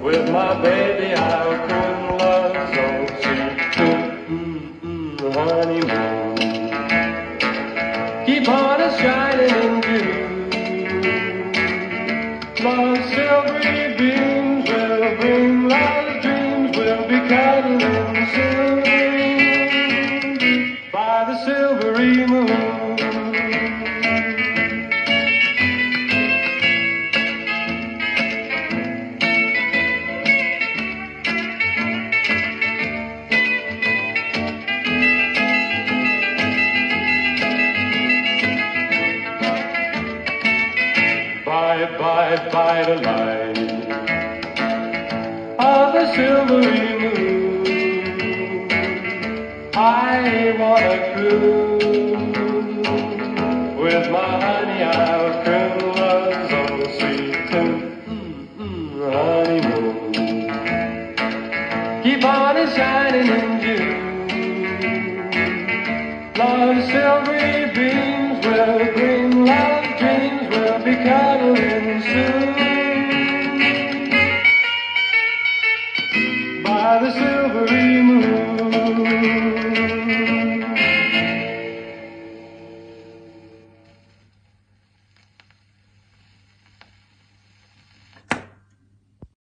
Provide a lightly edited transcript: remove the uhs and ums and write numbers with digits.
With my baby I couldn't love so sweet. Honeymoon. Keep on a shining in June. Love's silvery beams will bring love's dreams. We'll be cuddling soon by the silvery moon. Bye, bye, bye the light of the silvery moon. I wanna cruise with my honey, I'll cruise.